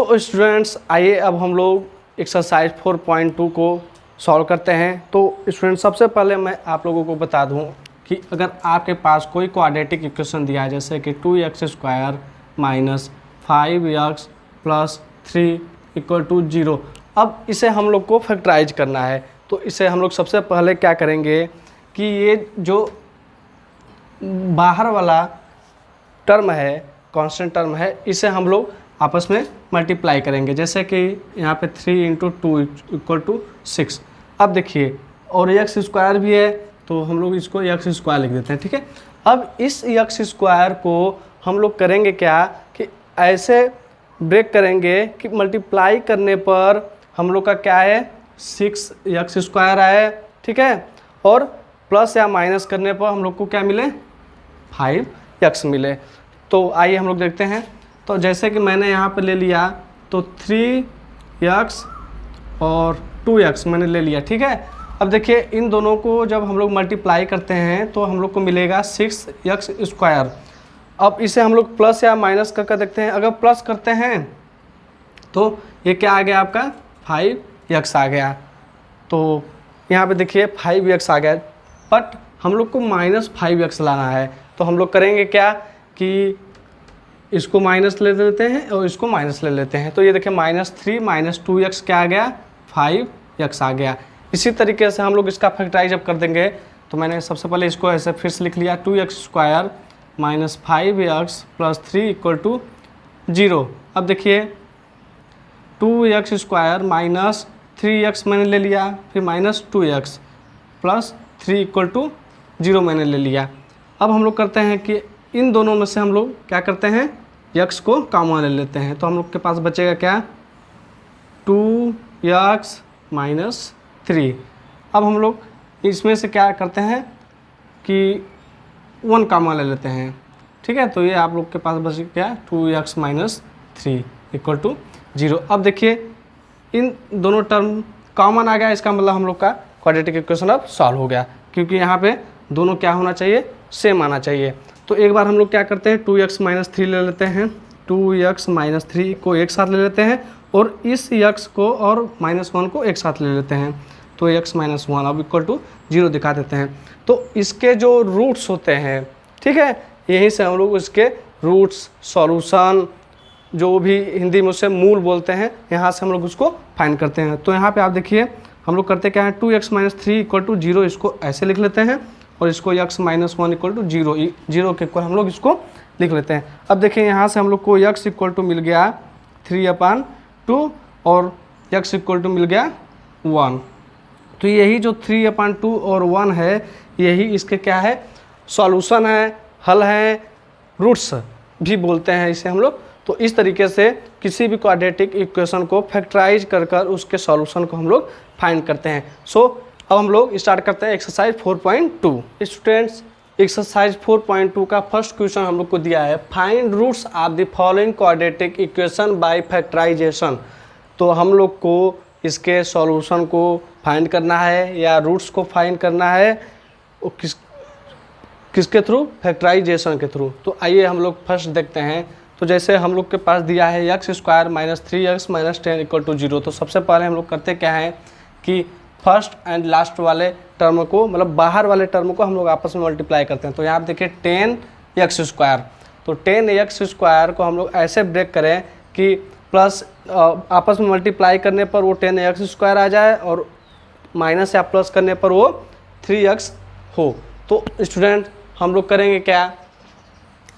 तो स्टूडेंट्स आइए अब हम लोग एक्सरसाइज 4.2 को सॉल्व करते हैं। तो स्टूडेंट्स सबसे पहले मैं आप लोगों को बता दूं कि अगर आपके पास कोई क्वाड्रेटिक इक्वेशन दिया है जैसे कि 2x² minus 5x plus 3 equal to 0, अब इसे हम लोग को फैक्टराइज करना है। तो इसे हम लोग सबसे पहले क्या करेंगे कि ये जो बाहर वाला टर्म है, कांस्टेंट टर्म है, इसे हम लोग आपस में मल्टीप्लाई करेंगे। जैसे कि यहाँ पे 3 × 2 इक्वल टू 6। अब देखिए और x² भी है तो हम लोग इसको x² लिख देते हैं, ठीक है। अब इस x² को हम लोग करेंगे क्या कि ऐसे ब्रेक करेंगे कि मल्टीप्लाई करने पर हम लोग का क्या है 6x² आए, ठीक है, और प्लस या माइनस करने पर हम लोग को क्या मिले 5x मिले। तो आइए हम लोग देखते हैं। तो जैसे कि मैंने यहाँ पे ले लिया तो 3x और 2x मैंने ले लिया, ठीक है। अब देखिए इन दोनों को जब हम लोग मल्टीप्लाई करते हैं तो हम लोग को मिलेगा 6x²। अब इसे हम लोग प्लस या माइनस करके देखते हैं। अगर प्लस करते हैं तो ये क्या आ गया आपका 5x आ गया। तो यहाँ पे देखिए 5x आ गया, बट हम लोग को -5x लाना है। तो हम लोग करेंगे क्या कि इसको माइनस ले लेते हैं और इसको माइनस ले लेते हैं। तो ये देखिए -3 - 2x क्या आ गया 5x आ गया। इसी तरीके से हम लोग इसका फैक्टराइज अब कर देंगे। तो मैंने सबसे पहले इसको ऐसे फिर से लिख लिया 2x² minus 5x plus 3 equal to 0। अब देखिए 2x² माइनस 3x मैंने ले लिया, फिर -2x प्लस 3 इक्वल टू 0 मैंने ले लिया। अब हम लोग करते हैं कि इन दोनों में से हम लोग क्या करते हैं x को कॉमन ले लेते हैं। तो हम लोग के पास बचेगा क्या 2x माइनस 3। अब हम लोग इसमें से क्या करते हैं कि 1 कॉमन ले लेते हैं, ठीक है। तो ये आप लोग के पास बच गया 2x माइनस 3 इक्वल टू 0। अब देखिए इन दोनों टर्म कॉमन आ गया, इसका मतलब हम लोग का क्वाड्रेटिक इक्वेशन अब सॉल्व हो गया, क्योंकि यहाँ पे दोनों क्या होना चाहिए सेम आना चाहिए। तो एक बार हम लोग क्या करते हैं 2x माइनस 3 ले लेते हैं, 2x माइनस 3 को एक साथ ले लेते हैं और इस x को और -1 को एक साथ ले लेते हैं। तो x माइनस 1 अब इक्वल टू 0 दिखा देते हैं। तो इसके जो रूट्स होते हैं, ठीक है, यहीं से हम लोग इसके रूट्स सॉल्यूशन जो भी हिंदी में उसे मूल बोलते हैं, यहाँ से हम लोग उसको फाइंड करते हैं। तो यहाँ पे आप देखिए हम लोग करते क्या है 2x माइनस 3 इक्वल टू 0, इसको ऐसे लिख लेते हैं और इसको x माइनस 1 इक्वल टू 0 के इक्वल हम लोग इसको लिख लेते हैं। अब देखिए यहाँ से हम लोग को x इक्वल टू मिल गया 3/2 और x इक्वल टू मिल गया 1। तो यही जो 3/2 और 1 है यही इसके क्या है सॉल्यूशन है, हल है, रूट्स भी बोलते हैं इसे हम लोग। तो इस तरीके से किसी भी क्वाड्रेटिक इक्वेशन को फैक्टराइज कर कर उसके सॉल्यूशन को हम लोग फाइंड करते हैं। सो अब हम लोग स्टार्ट करते हैं एक्सरसाइज 4.2। स्टूडेंट्स एक्सरसाइज 4.2 का फर्स्ट क्वेश्चन हम लोग को दिया है find roots of the following quadratic equation by factorization. तो हम लोग को इसके सॉल्यूशन को फाइंड करना है या रूट्स को फाइंड करना है किसके थ्रू फैक्टराइजेशन के थ्रू। तो आइए हम लोग फर्स्ट देखते हैं। तो जैसे हम लोग के पास दिया है x² minus 3x minus 10 equal to 0। तो सबसे पहले हम लोग करते क्या है कि फर्स्ट एंड लास्ट वाले टर्म को मतलब बाहर वाले टर्म को हम लोग आपस में मल्टीप्लाई करते हैं। तो यहाँ आप देखिए 10x²। तो 10x² को हम लोग ऐसे ब्रेक करें कि प्लस आपस में मल्टीप्लाई करने पर वो 10x² आ जाए और माइनस या प्लस करने पर वो 3x हो। तो स्टूडेंट हम लोग करेंगे क्या,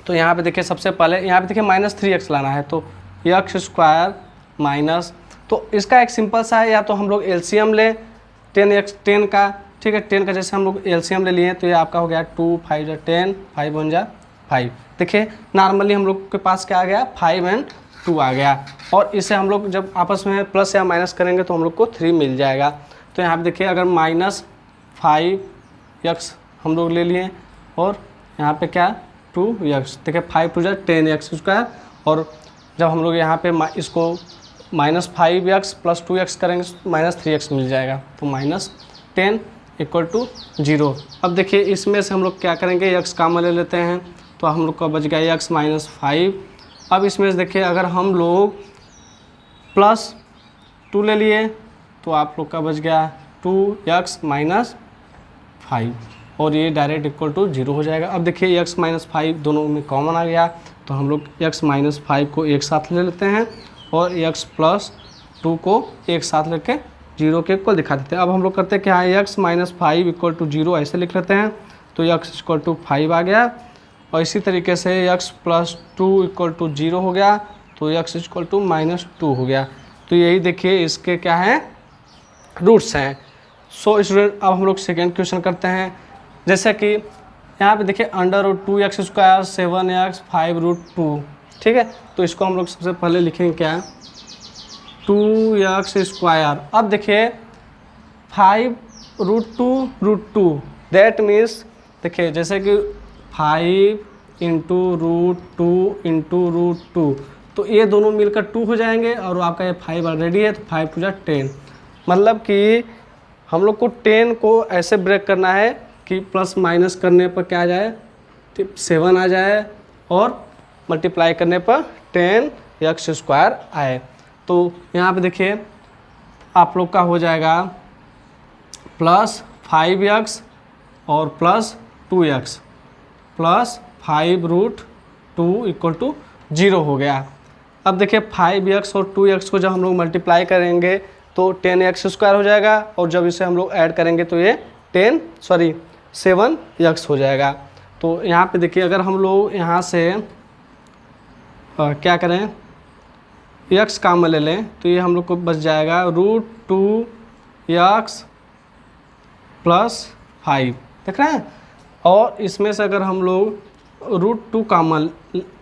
तो यहाँ पे देखिए सबसे पहले यहाँ पे देखिए -3x लाना है। तो x² माइनस, तो इसका एक सिंपल सा है, या तो हम लोग एलसीएम लें 10 का, ठीक है। 10 का जैसे हम लोग एलसीएम ले लिए तो ये आपका हो गया 2 5 जा 10 5 1 जा 5। देखिए नॉर्मली हम लोग के पास क्या आ गया 5 और 2 आ गया, और इसे हम लोग जब आपस में प्लस या माइनस करेंगे तो हम लोग को 3 मिल जाएगा। तो यहाँ पे देखिए अगर -5x हम लोग ले लिए और यहाँ पे क्या 2x, देखिए 5 2 जा 10x², और जब हम लोग यहाँ पे इसको -5x प्लस 2x करेंगे -3x मिल जाएगा। तो -10 इक्वल टू 0। अब देखिए इसमें से हम लोग क्या करेंगे x कॉमन ले लेते हैं। तो हम लोग का बच गया x -5। अब इसमें से देखिए अगर हम लोग प्लस 2 ले लिए तो आप लोग का बच गया 2x माइनस 5 और ये डायरेक्ट इक्वल टू 0 हो जाएगा। अब देखिए x माइनस 5 दोनों में कॉमन आ गया तो हम लोग x माइनस 5 को एक साथ ले लेते हैं और x प्लस 2 को एक साथ लेके 0 के इक्वल दिखा देते हैं। अब हम लोग करते हैं कि हाँ x माइनस 5 इक्वल टू 0 ऐसे लिख लेते हैं तो x इक्वल टू 5 आ गया और इसी तरीके से x प्लस 2 इक्वल टू 0 हो गया तो x इक्वल टू माइनस 2 हो गया। तो यही देखिए इसके क्या हैं, रूट्स हैं। सो स्टूडेंट अब हम लोग सेकेंड क्वेश्चन करते हैं। जैसे कि यहाँ पे देखिए under root 2x square 7x 5 root 2, ठीक है। तो इसको हम लोग सबसे पहले लिखेंगे क्या, 2x स्क्वायर। अब देखिए 5 रूट 2 दैट मीन्स देखिए जैसे कि 5 इंटू रूट 2 इंटू रूट 2 तो ये दोनों मिलकर 2 हो जाएंगे और आपका ये 5 ऑलरेडी है तो 5 पूजा 10। मतलब कि हम लोग को 10 को ऐसे ब्रेक करना है कि प्लस माइनस करने पर क्या आ जाए 7 आ जाए और मल्टीप्लाई करने पर 10x स्क्वायर आए। तो यहाँ पे देखिए आप लोग का हो जाएगा प्लस 5x और plus 2x plus 5 root 2 equal to 0 हो गया। अब देखिए 5x और 2x को जब हम लोग मल्टीप्लाई करेंगे तो 10x स्क्वायर हो जाएगा और जब इसे हम लोग ऐड करेंगे तो ये 7x हो जाएगा। तो यहाँ पे देखिए अगर हम लोग यहाँ से क्या करें x कॉमन ले लें तो ये हम लोग को बच जाएगा रूट 2x प्लस 5, देख रहे हैं। और इसमें से अगर हम लोग रूट 2 कॉमन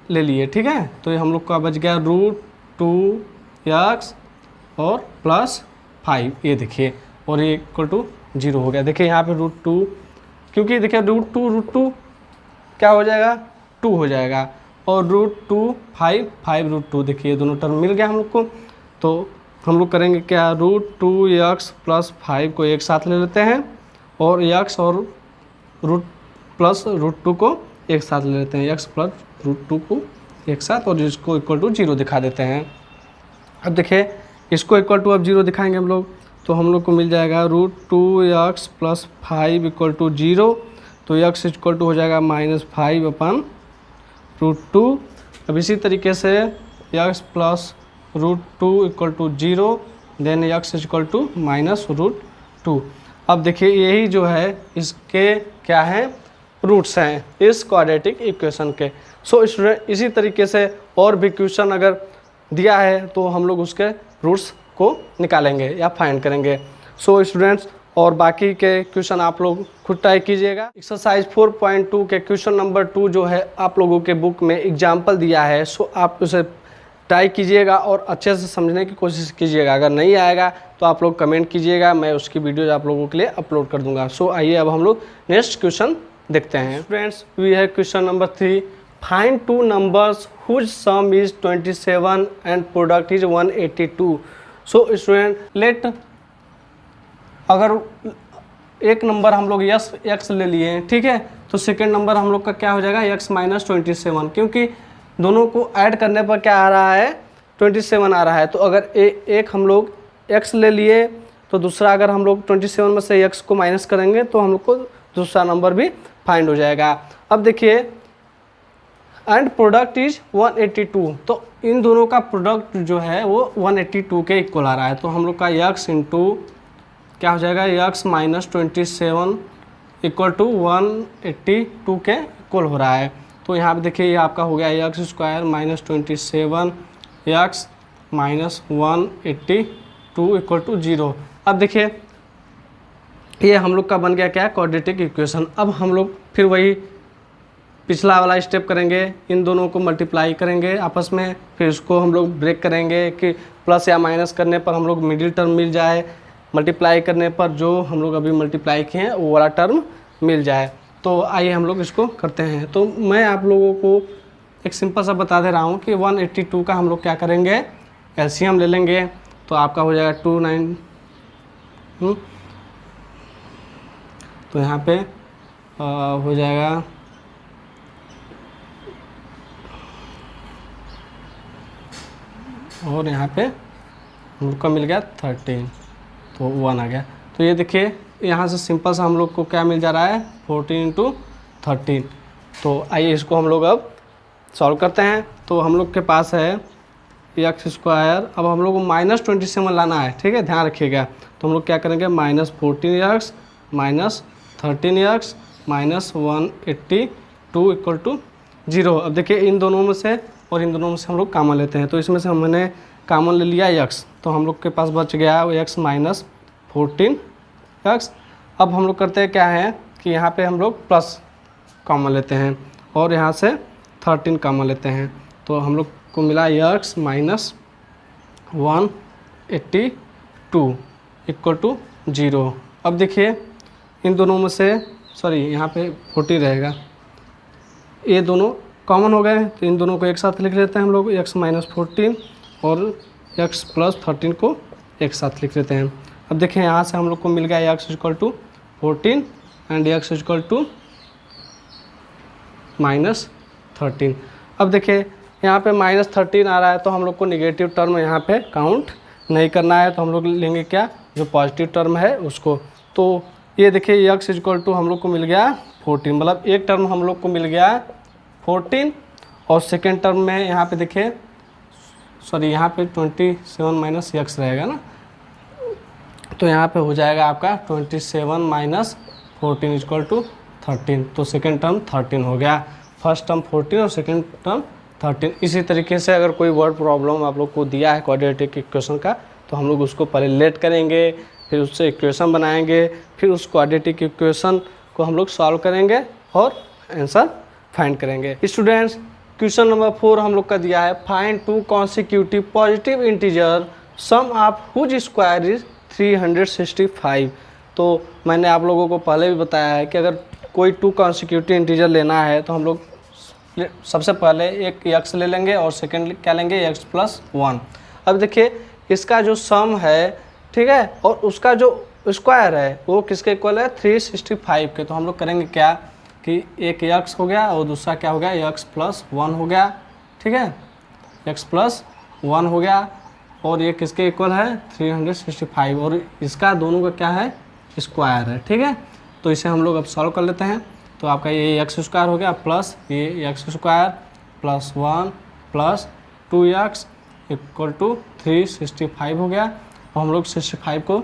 ले लिए, ठीक है, तो ये हम लोग का बच गया रूट 2x और प्लस 5, ये देखिए और ये इक्वल टू 0 हो गया। देखिए यहाँ पे रूट 2 क्योंकि देखिए रूट टू क्या हो जाएगा 2 हो जाएगा और रूट 2 5 रूट 2 देखिए दोनों टर्म मिल गया हम लोग को। तो हम लोग करेंगे क्या, रूट 2x प्लस 5 को एक साथ ले लेते हैं और x और रूट 2 को एक साथ ले लेते हैं, x प्लस रूट 2 को एक साथ और इसको इक्वल टू 0 दिखा देते हैं। अब देखिए इसको इक्वल टू अब 0 दिखाएंगे हम लोग तो हम लोग को मिल जाएगा root 2x plus 5 equal to 0 तो x इक्वल टू हो जाएगा माइनस 5 अपन रूट 2। अब इसी तरीके से x plus root 2 equal to 0 then x equal to minus root 2। अब देखिए यही जो है इसके क्या हैं, रूट्स हैं इस क्वाड्रेटिक इक्वेशन के। सो स्टूडेंट इसी तरीके से और भी क्वेश्चन अगर दिया है तो हम लोग उसके रूट्स को निकालेंगे या फाइंड करेंगे। सो स्टूडेंट्स और बाकी के क्वेश्चन आप लोग खुद ट्राई कीजिएगा। एक्सरसाइज 4.2 के क्वेश्चन नंबर 2 जो है आप लोगों के बुक में एग्जाम्पल दिया है, सो आप उसे ट्राई कीजिएगा और अच्छे से समझने की कोशिश कीजिएगा। अगर नहीं आएगा तो आप लोग कमेंट कीजिएगा, मैं उसकी वीडियोज आप लोगों के लिए अपलोड कर दूंगा। सो आइए अब हम लोग नेक्स्ट क्वेश्चन देखते हैं। Friends we have question number 3, find 2 numbers whose sum is 27 and product is 182। So student let अगर एक नंबर हम लोग x ले लिए हैं, ठीक है, तो सेकेंड नंबर हम लोग का क्या हो जाएगा x माइनस 27, क्योंकि दोनों को ऐड करने पर क्या आ रहा है 27 आ रहा है। तो अगर एक हम लोग x ले लिए तो दूसरा अगर हम लोग 27 में से x को माइनस करेंगे तो हम लोग को दूसरा नंबर भी फाइंड हो जाएगा। अब देखिए एंड प्रोडक्ट इज 182, तो इन दोनों का प्रोडक्ट जो है वो 182 के इक्वल आ रहा है। तो हम लोग का x इंटू क्या हो जाएगा x माइनस 27 इक्वल टू 182 के इक्वल हो रहा है। तो यहाँ पे देखिए ये आपका हो गया x square minus 27 x minus 182 equal to 0। अब देखिए ये हम लोग का बन गया क्या, क्वाड्रेटिक इक्वेशन। अब हम लोग फिर वही पिछला वाला स्टेप करेंगे, इन दोनों को मल्टीप्लाई करेंगे आपस में, फिर इसको हम लोग ब्रेक करेंगे कि प्लस या माइनस करने पर हम लोग मिडिल टर्म मिल जाए, मल्टीप्लाई करने पर जो हम लोग अभी मल्टीप्लाई किए हैं वो वाला टर्म मिल जाए। तो आइए हम लोग इसको करते हैं। तो मैं आप लोगों को एक सिंपल सा बता दे रहा हूँ कि 182 का हम लोग क्या करेंगे, एलसीएम ले लेंगे। तो आपका हो जाएगा 29, तो यहाँ पे हो जाएगा और यहाँ पे हम लोग का मिल गया 13, तो 1 आ गया। तो ये देखिए यहाँ से सिंपल सा हम लोग को क्या मिल जा रहा है 14 इंटू 13। तो आइए इसको हम लोग अब सॉल्व करते हैं। तो हम लोग के पास है एक्स स्क्वायर, अब हम लोग को -27 लाना है, ठीक है, ध्यान रखिएगा। तो हम लोग क्या करेंगे -14x minus 13x minus 182 equal to 0। अब देखिए इन दोनों में से और इन दोनों में से हम लोग कॉमन लेते हैं। तो इसमें से हमने कॉमन ले लिया x, तो हम लोग के पास बच गया x माइनस 14x। अब हम लोग करते हैं क्या है कि यहाँ पे हम लोग प्लस कॉमन लेते हैं और यहाँ से 13 कॉमन लेते हैं। तो हम लोग को मिला x माइनस 182 इक्वल टू 0। अब देखिए इन दोनों में से यहाँ पे 40 रहेगा, ये दोनों कॉमन हो गए, तो इन दोनों को एक साथ लिख लेते हैं हम लोग, x माइनस 14 और x प्लस 13 को एक साथ लिख लेते हैं। अब देखिए यहाँ से हम लोग को मिल गया x equal to 14 and x equal to minus 13। अब देखिए यहाँ पे -13 आ रहा है, तो हम लोग को निगेटिव टर्म यहाँ पे काउंट नहीं करना है, तो हम लोग लेंगे क्या, जो पॉजिटिव टर्म है उसको। तो ये देखिए x इक्वल टू हम लोग को मिल गया 14, मतलब एक टर्म हम लोग को मिल गया 14 और सेकेंड टर्म में यहाँ पे देखिए यहाँ पे 27 माइनस x रहेगा ना, तो यहाँ पे हो जाएगा आपका 27 माइनस 14 इक्वल टू 13। तो सेकेंड टर्म 13 हो गया, फर्स्ट टर्म 14 और सेकेंड टर्म 13। इसी तरीके से अगर कोई वर्ड प्रॉब्लम आप लोग को दिया है क्वाड्रेटिक इक्वेशन का, तो हम लोग उसको पहले लेट करेंगे, फिर उससे इक्वेशन बनाएंगे, फिर उस क्वाड्रेटिक इक्वेशन को हम लोग सॉल्व करेंगे और आंसर फाइंड करेंगे। स्टूडेंट्स क्वेश्चन नंबर 4 हम लोग का दिया है, find 2 consecutive positive integer sum of whose square is 365। तो मैंने आप लोगों को पहले भी बताया है कि अगर कोई 2 कॉन्सिक्यूटिव इंटीजर लेना है तो हम लोग सबसे पहले एक x ले लेंगे और सेकेंड क्या लेंगे x प्लस 1। अब देखिए इसका जो सम है, ठीक है, और उसका जो स्क्वायर है वो किसके इक्वल है 365 के। तो हम लोग करेंगे क्या कि एक x हो गया और दूसरा क्या हो गया x प्लस 1 हो गया, ठीक है, x प्लस 1 हो गया, और ये किसके इक्वल है 365, और इसका दोनों का क्या है स्क्वायर है, ठीक है। तो इसे हम लोग अब सॉल्व कर लेते हैं। तो आपका ये x स्क्वायर हो गया प्लस ये x square plus 1 plus 2x equal to 365 हो गया, और हम लोग 65 को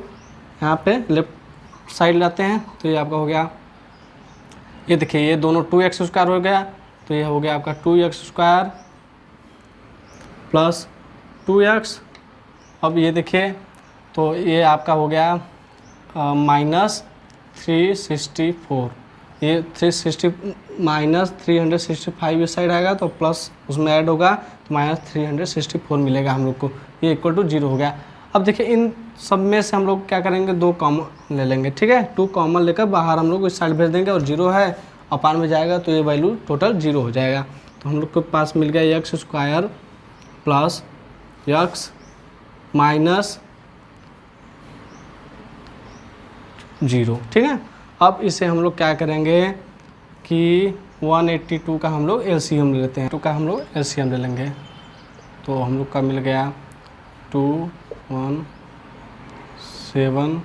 यहाँ पे लेफ्ट साइड लाते हैं, तो ये आपका हो गया, ये देखिए ये दोनों 2x स्क्वायर हो गया, तो ये हो गया आपका 2x स्क्वायर प्लस 2x। अब ये देखिए तो ये आपका हो गया माइनस 364, ये 360 माइनस 365 इस साइड आएगा तो प्लस उसमें ऐड होगा तो माइनस 364 मिलेगा हम लोग को, ये इक्वल टू 0 हो गया। अब देखिए इन सब में से हम लोग क्या करेंगे 2 कॉमन ले लेंगे, ठीक है, 2 कॉमन लेकर बाहर हम लोग इस साइड भेज देंगे, और 0 है अपान में जाएगा तो ये वैल्यू टोटल 0 हो जाएगा। तो हम लोग के पास मिल गया x square plus x minus 0, ठीक है। अब इसे हम लोग क्या करेंगे कि 182 का हम लोग LCM ले लेते हैं, 2 का हम लोग LCM ले लेंगे, तो हम लोग का मिल गया 2 1 7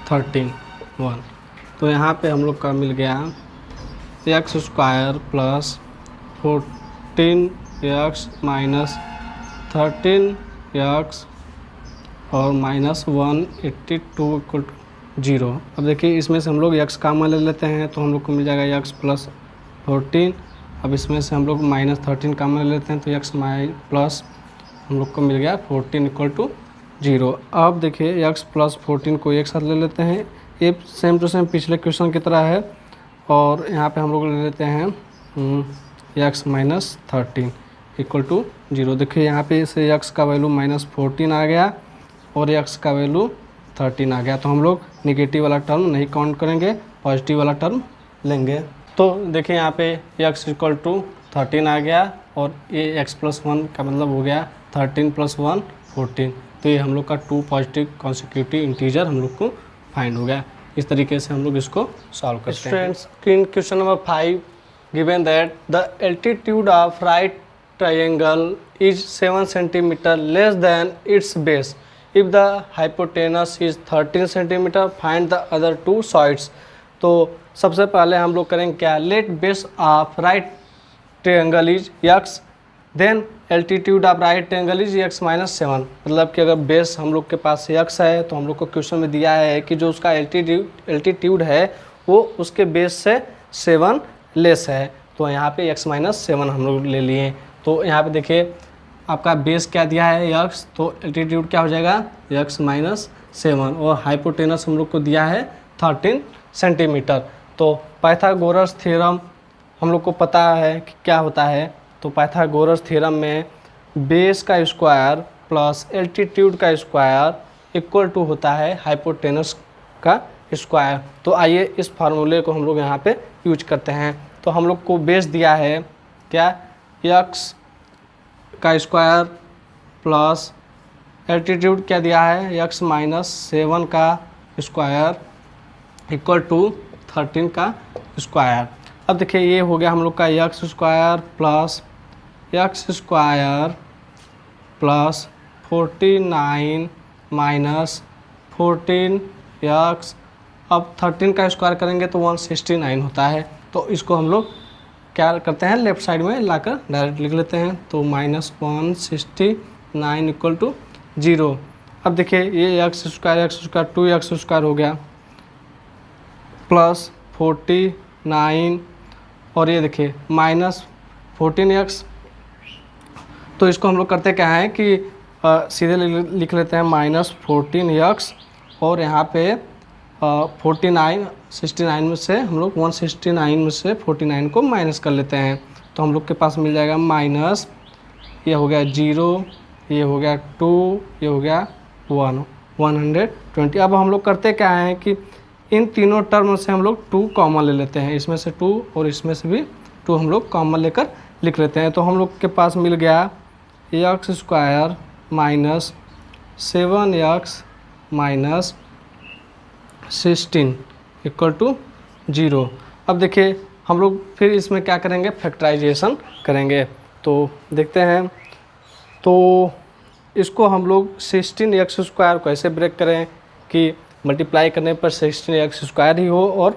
13 1। तो यहाँ पे हम लोग का मिल गया x square plus 14x minus 13x और माइनस 182 इक्वल टू 0। अब देखिए इसमें से हम लोग x कॉमन ले लेते हैं, तो हम लोग को मिल जाएगा x प्लस 14। अब इसमें से हम लोग माइनस 13 कॉमन ले लेते हैं, तो x प्लस हम लोग को मिल गया 14 इक्वल टू 0। अब देखिए x प्लस 14 को एक साथ ले लेते हैं, ये सेम टू सेम पिछले क्वेश्चन की तरह है, और यहाँ पे हम लोग ले लेते हैं x माइनस 13 इक्वल टू 0। देखिए यहाँ पे से x का वैल्यू माइनस 14 आ गया और x का वैल्यू 13 आ गया, तो हम लोग नेगेटिव वाला टर्म नहीं काउंट करेंगे, पॉजिटिव वाला टर्म लेंगे। तो देखिए यहाँ पे x इक्वल टू 13 आ गया और ये x प्लस 1 का मतलब हो गया 13 प्लस 1 14। तो ये हम लोग का 2 पॉजिटिव कॉन्सिक्यूटिव इंटीजर हम लोग को फाइंड हो गया। इस तरीके से हम लोग इसको सॉल्व करते हैं। Students, question number 5 given that the altitude of right triangle is 7 centimeter less than its base. If the hypotenuse is 13 centimeter, find the other two sides. तो सबसे पहले हम लोग करेंगे क्या, let base of right triangle is x, then altitude of right triangle is x minus 7। मतलब कि अगर बेस हम लोग के पास x है तो हम लोग को क्वेश्चन में दिया है कि जो उसका एल्टीट्यूड है वो उसके बेस से 7 लेस है। तो यहाँ पे x माइनस 7 हम लोग ले लिए। तो यहाँ पे देखिए आपका बेस क्या दिया है x, तो एल्टीट्यूड क्या हो जाएगा x माइनस 7, और हाइपोटेनस हम लोग को दिया है 13 सेंटीमीटर। तो पाइथागोरस थ्योरम हम लोग को पता है कि क्या होता है। तो पाइथागोरस थ्योरम में बेस का स्क्वायर प्लस एल्टीट्यूड का स्क्वायर इक्वल टू होता है हाइपोटेनस का स्क्वायर। तो आइए इस फार्मूले को हम लोग यहाँ पे यूज करते हैं। तो हम लोग को बेस दिया है क्या, x का स्क्वायर प्लस एल्टीट्यूड क्या दिया है x माइनस 7 का स्क्वायर इक्वल टू 13 का स्क्वायर। अब देखिए ये हो गया हम लोग का x square plus x square plus 49 minus 14x। अब 13 का स्क्वायर करेंगे तो 169 होता है। तो इसको हम लोग क्या करते हैं, लेफ्ट साइड में लाकर डायरेक्ट लिख लेते हैं। तो माइनस 169 इक्वल टू 0। अब देखिए ये x स्क्वायर 2x स्क्वायर हो गया प्लस 49 और ये देखिए माइनस 14x। तो इसको हम लोग करते क्या है कि सीधे लिख लेते हैं माइनस 14x, और यहाँ पे 69 में से हम लोग 169 में से 49 को माइनस कर लेते हैं। तो हम लोग के पास मिल जाएगा माइनस, ये हो गया 0, ये हो गया 2, ये हो गया 120। अब हम लोग करते क्या है कि इन तीनों टर्म से हम लोग 2 कॉमन ले लेते हैं, इसमें से 2 और इसमें से भी 2 हम लोग कॉमन लेकर लिख लेते हैं। तो हम लोग के पास मिल गया x square minus 7x minus 16 equal to 0। अब देखिए हम लोग फिर इसमें क्या करेंगे, फैक्टराइजेशन करेंगे। तो देखते हैं, तो इसको हम लोग 16x स्क्वायर को ऐसे ब्रेक करें कि मल्टीप्लाई करने पर 16x स्क्वायर ही हो और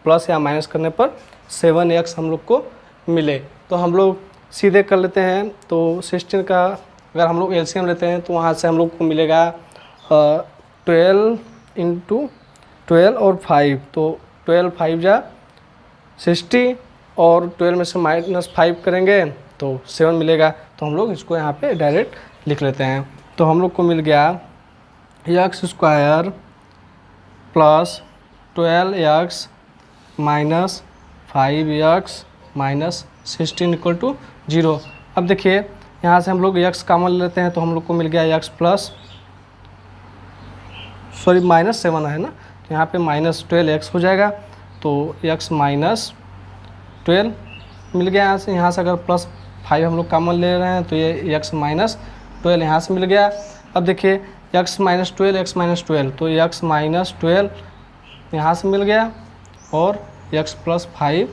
प्लस या माइनस करने पर 7x हम लोग को मिले। तो हम लोग सीधे कर लेते हैं। तो 16 का अगर हम लोग एलसीएम लेते हैं तो वहाँ से हम लोग को मिलेगा 12 इंटू 12 और 5। तो 12 5 जा 60 और 12 में से माइनस 5 करेंगे तो 7 मिलेगा। तो हम लोग इसको यहाँ पे डायरेक्ट लिख लेते हैं। तो हम लोग को मिल गया x square plus 12x minus 5x minus 16 equal to 0। अब देखिए यहाँ से हम लोग x कॉमन लेते हैं तो हम लोग को मिल गया x प्लस माइनस 7 है ना, तो यहाँ पे माइनस 12x हो जाएगा। तो x माइनस 12 मिल गया यहाँ से अगर प्लस 5 हम लोग कॉमन ले रहे हैं तो ये x माइनस 12 यहाँ से मिल गया। अब देखिए x माइनस 12 तो x माइनस 12 यहाँ से मिल गया और x प्लस 5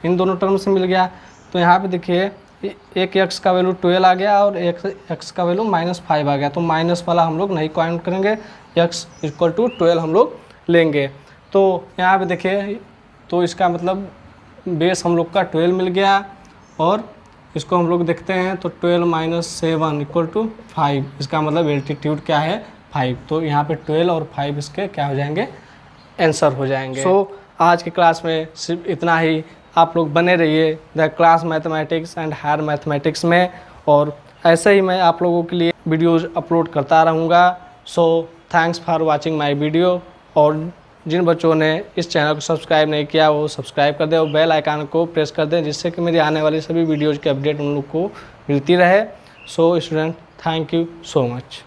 इन दोनों टर्म से मिल गया। तो यहाँ पे देखिए एक x का वैल्यू 12 आ गया और एक x का वैल्यू माइनस 5 आ गया। तो माइनस वाला हम लोग नहीं काउंट करेंगे, x इक्वल टू 12 हम लोग लेंगे। तो यहाँ पे देखिए तो इसका मतलब बेस हम लोग का 12 मिल गया और इसको हम लोग देखते हैं तो 12 माइनस 7 इक्वल टू 5। इसका मतलब एल्टीट्यूड क्या है 5। तो यहाँ पे 12 और 5 इसके क्या हो जाएंगे, आंसर हो जाएंगे। सो आज की क्लास में सिर्फ इतना ही। आप लोग बने रहिए the class mathematics and higher mathematics में, और ऐसे ही मैं आप लोगों के लिए वीडियोज़ अपलोड करता रहूँगा। So thanks for watching my video. और जिन बच्चों ने इस चैनल को सब्सक्राइब नहीं किया वो सब्सक्राइब कर दें और बेल आइकन को प्रेस कर दें, जिससे कि मेरी आने वाली सभी वीडियोज़ की अपडेट उन लोग को मिलती रहे। So student, thank you so much.